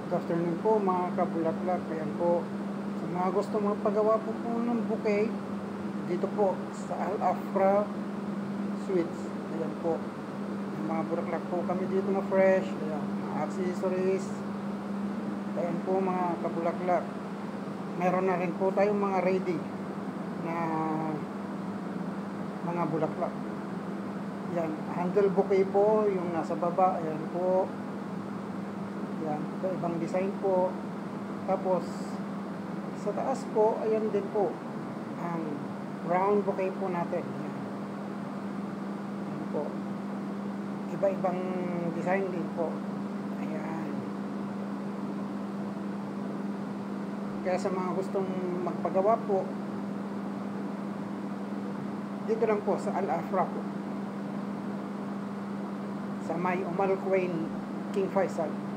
Good afternoon po mga kabulaklak. Ayan po, sa mga gusto magpagawa po ng bouquet dito po sa Al-Afra Sweets. Ayan po, may mga bulaklak po kami dito na fresh. Ayan, mga accessories. Ayan po mga kabulaklak, meron na rin po tayong mga ready na mga bulaklak. Ayan, handle bouquet po yung nasa baba. Ayan po, yan, ibang design po. Tapos sa taas po, ayan din po ang round bouquet po natin. Ayan. Ayan po, iba-ibang design din po. Ayan. Kaya sa mga gustong magpagawa po, dito lang po sa Al-Afra po, sa may Umal Quain, King Faisal.